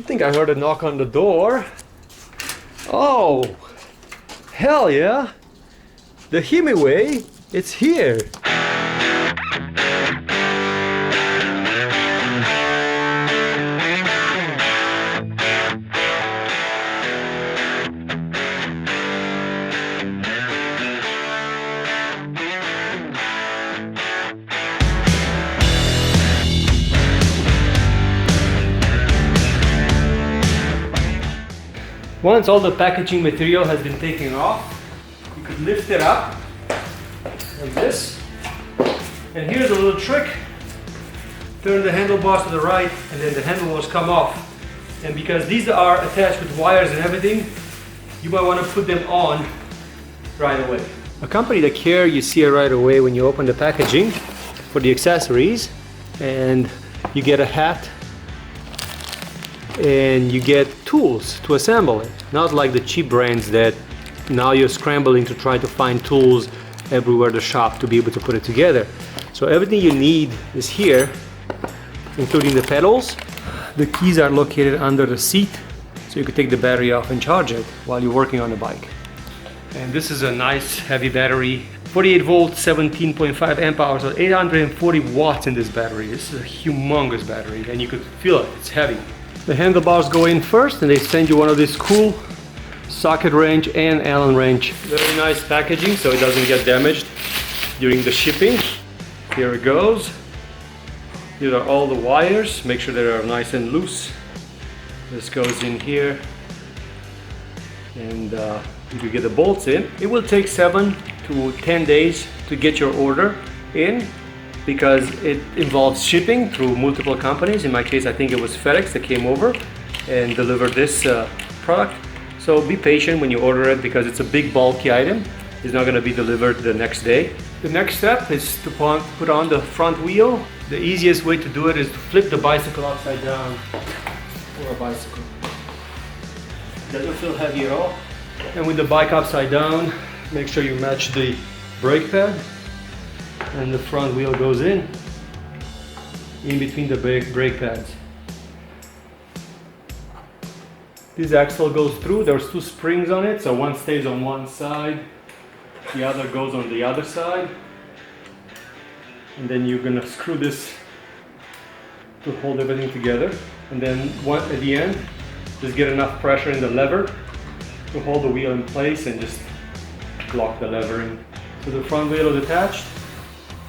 think I heard a knock on the door. Oh, hell yeah! The Himiway, it's here. Once all the packaging material has been taken off, you could lift it up like this. And here's a little trick. Turn the handlebars to the right and then the handlebars come off. And because these are attached with wires and everything, you might want to put them on right away. Accompany the care you see it right away when you open the packaging for the accessories, and you get a hat and you get tools to assemble it. Not like the cheap brands that now you're scrambling to try to find tools everywhere the shop to be able to put it together. So everything you need is here, including the pedals. The keys are located under the seat, so you can take the battery off and charge it while you're working on the bike. And this is a nice heavy battery, 48 volts, 17.5 amp hours, so 840 watts in this battery. This is a humongous battery, and you could feel it, it's heavy. The handlebars go in first, and they send you one of these cool socket wrench and Allen wrench. Very nice packaging, so it doesn't get damaged during the shipping. Here it goes. These are all the wires. Make sure they are nice and loose. This goes in here, and you can get the bolts in. It will take 7 to 10 days to get your order in, because it involves shipping through multiple companies. In my case, I think it was FedEx that came over and delivered this product. So be patient when you order it, because it's a big bulky item. It's not gonna be delivered the next day. The next step is to put on the front wheel. The easiest way to do it is to flip the bicycle upside down, or a bicycle. Doesn't feel heavy at all. And with the bike upside down, make sure you match the brake pad, and the front wheel goes in between the brake pads. This axle goes through. There's 2 springs on it, so one stays on one side, the other goes on the other side, and then you're gonna screw this to hold everything together. And then at the end, just get enough pressure in the lever to hold the wheel in place and just lock the lever in. So the front wheel is attached.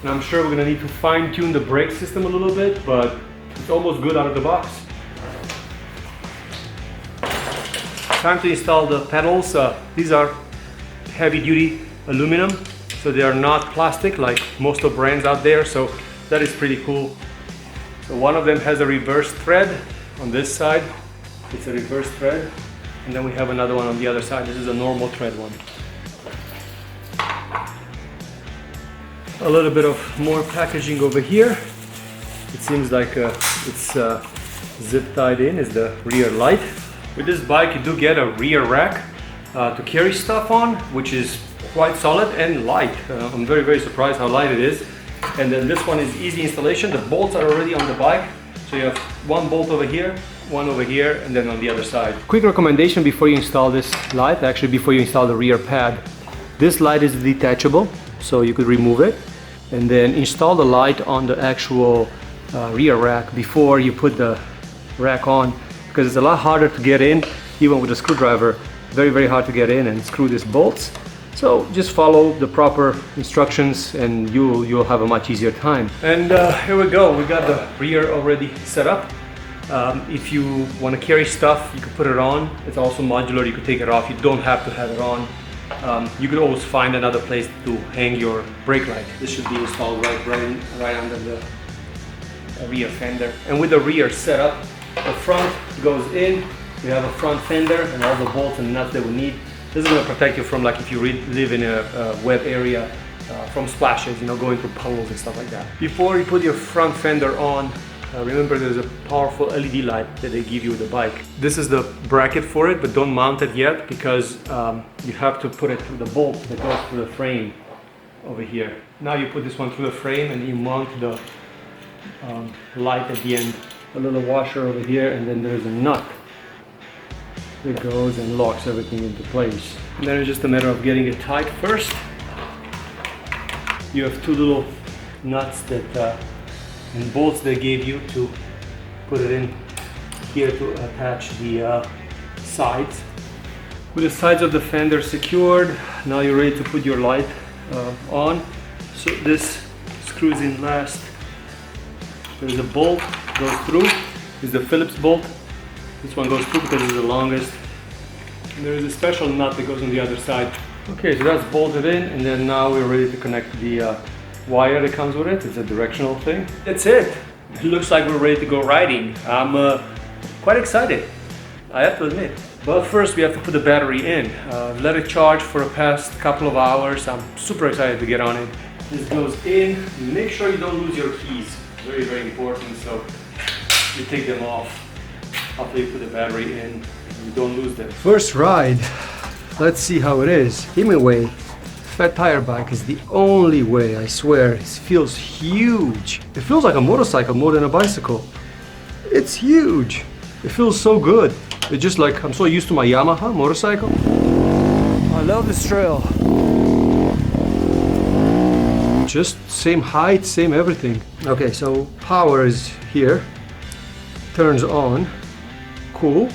And I'm sure we're gonna need to fine-tune the brake system a little bit, but it's almost good out of the box. Time to install the pedals. These are heavy-duty aluminum, so they are not plastic like most of the brands out there, so that is pretty cool. So one of them has a reverse thread on this side. It's a reverse thread, and then we have another one on the other side. This is a normal thread one. A little bit of more packaging over here. It seems like it's zip tied in, is the rear light. With this bike you do get a rear rack to carry stuff on, which is quite solid and light. I'm very surprised how light it is. And then this one is easy installation. The bolts are already on the bike, so you have one bolt over here, one over here, and then on the other side. Quick recommendation before you install this light, actually before you install the rear pad. This light is detachable, so you could remove it and then install the light on the actual rear rack before you put the rack on, because it's a lot harder to get in, even with a screwdriver. Very hard to get in and screw these bolts. So just follow the proper instructions and you'll have a much easier time. And here we go, we got the rear already set up. If you want to carry stuff, you can put it on. It's also modular, you can take it off, you don't have to have it on. You could always find another place to hang your brake light. This should be installed right under the rear fender. And with the rear setup, the front goes in. We have a front fender and all the bolts and nuts that we need. This is going to protect you from, like, if you live in a wet area, from splashes, going through puddles and stuff like that. Before you put your front fender on, remember there's a powerful LED light that they give you with the bike. This is the bracket for it, but don't mount it yet, because you have to put it through the bolt that goes through the frame over here. Now you put this one through the frame and you mount the light at the end. A little washer over here, and then there's a nut it goes and locks everything into place. And then it's just a matter of getting it tight first. You have two little nuts that and bolts they gave you to put it in here to attach the sides. With the sides of the fender secured, now you're ready to put your light on. So this screws in last. There's a bolt goes through. This is the Phillips bolt. This one goes through because it's the longest. And there is a special nut that goes on the other side. Okay, so that's bolted in, and then now we're ready to connect the wire that comes with it. It's a directional thing. That's it. It looks like we're ready to go riding. I'm quite excited, I have to admit. But first we have to put the battery in. Let it charge for the past couple of hours. I'm super excited to get on it. This goes in. Make sure you don't lose your keys. Very, very important. So you take them off after you put the battery in. You don't lose them. First ride. Let's see how it is. Himiway fat tire bike is the only way, I swear. It feels huge. It feels like a motorcycle more than a bicycle. It's huge. It feels so good. It's just like, I'm so used to my Yamaha motorcycle. I love this trail. Just same height, same everything. Okay, so power is here. Turns on. Cool.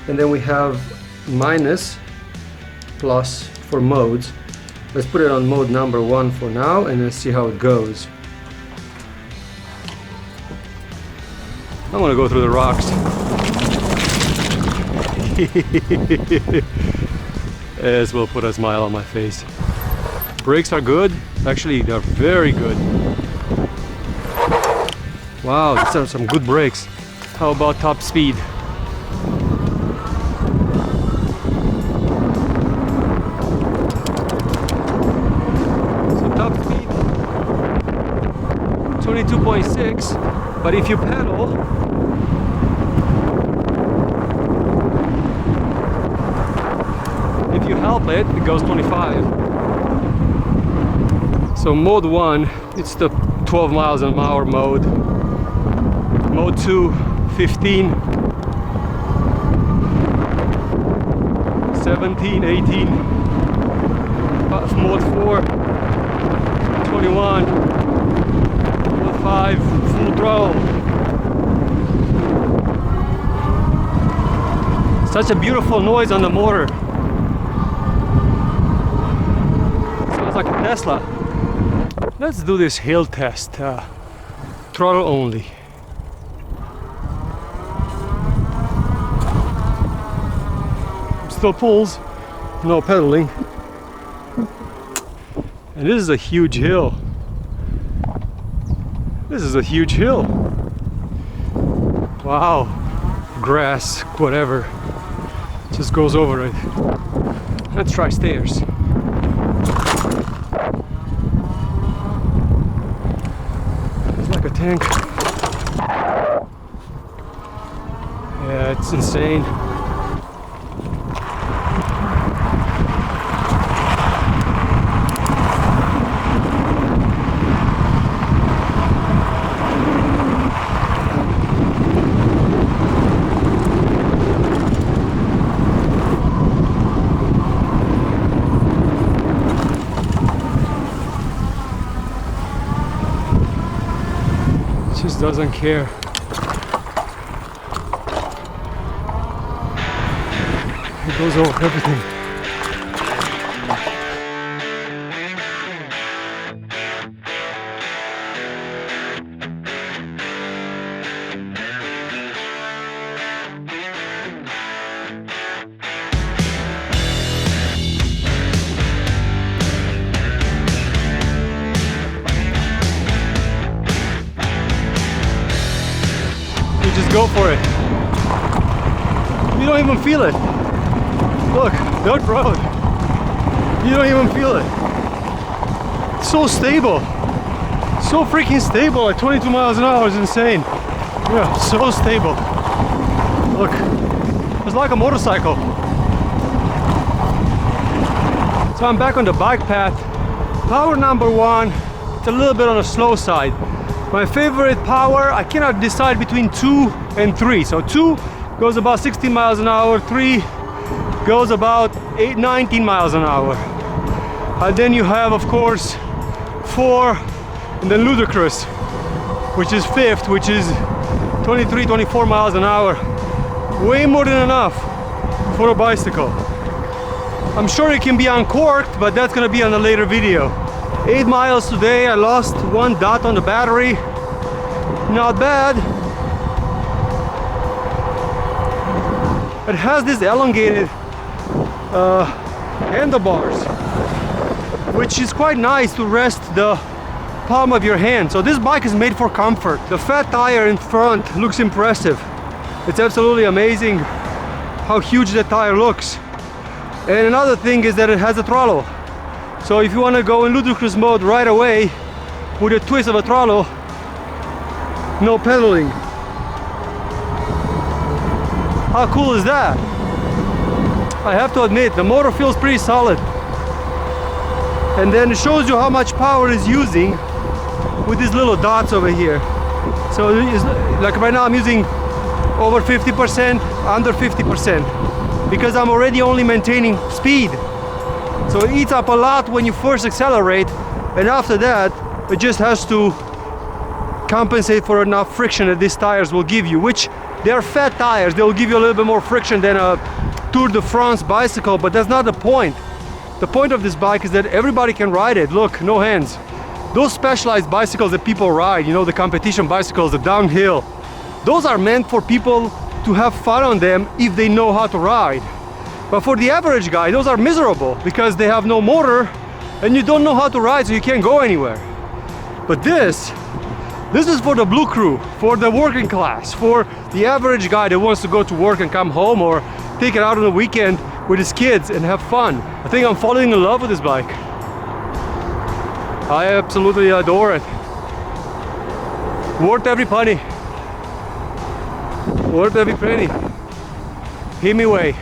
And then we have minus, plus for modes. Let's put it on mode number 1 for now, and let's see how it goes. I'm gonna go through the rocks. As well, put a smile on my face. Brakes are good. Actually, they're very good. Wow, these are some good brakes. How about top speed? So top speed 22.6, but if you pedal, if you help it, it goes 25. So mode 1, it's the 12 miles an hour mode. Mode 2, 15, 17, 18. Mode 4, 21. Mode 5, full throttle. Such a beautiful noise on the motor. Sounds like a Tesla. Let's do this hill test. Throttle only. Still pulls, no pedaling. And this is a huge hill. This is a huge hill. Wow. Grass, whatever. Just goes over it. Let's try stairs. It's like a tank. Yeah, it's insane. Just doesn't care. It goes over everything. Just go for it. You don't even feel it. Look, dirt road. You don't even feel it. It's so stable. So freaking stable at 22 miles an hour is insane. Yeah, so stable. Look, it's like a motorcycle. So I'm back on the bike path. Power number 1, it's a little bit on the slow side. My favorite power, I cannot decide between 2 and 3. So 2 goes about 16 miles an hour, 3 goes about 19 miles an hour. And then you have, of course, 4, and then ludicrous, which is 5th, which is 23, 24 miles an hour. Way more than enough for a bicycle. I'm sure it can be uncorked, but that's gonna be on a later video. 8 miles today. I lost 1 dot on the battery. Not bad. It has this elongated handlebars, which is quite nice to rest the palm of your hand. So this bike is made for comfort. The fat tire in front looks impressive. It's absolutely amazing how huge that tire looks. And another thing is that it has a throttle. So if you want to go in ludicrous mode right away with a twist of a throttle, no pedaling. How cool is that? I have to admit, the motor feels pretty solid. And then it shows you how much power it's using with these little dots over here. So it's, like right now I'm using over 50%, under 50%, because I'm already only maintaining speed. So it eats up a lot when you first accelerate, and after that it just has to compensate for enough friction that these tires will give you, which they are fat tires. They'll give you a little bit more friction than a Tour de France bicycle, but that's not the point. The point of this bike is that everybody can ride it. Look, no hands. Those specialized bicycles that people ride, you know, the competition bicycles, the downhill, those are meant for people to have fun on them if they know how to ride. But for the average guy, those are miserable because they have no motor and you don't know how to ride, so you can't go anywhere. But this is for the blue crew, for the working class, for the average guy that wants to go to work and come home, or take it out on the weekend with his kids and have fun. I think I'm falling in love with this bike. I absolutely adore it. Worth every penny. Worth every penny. Himiway.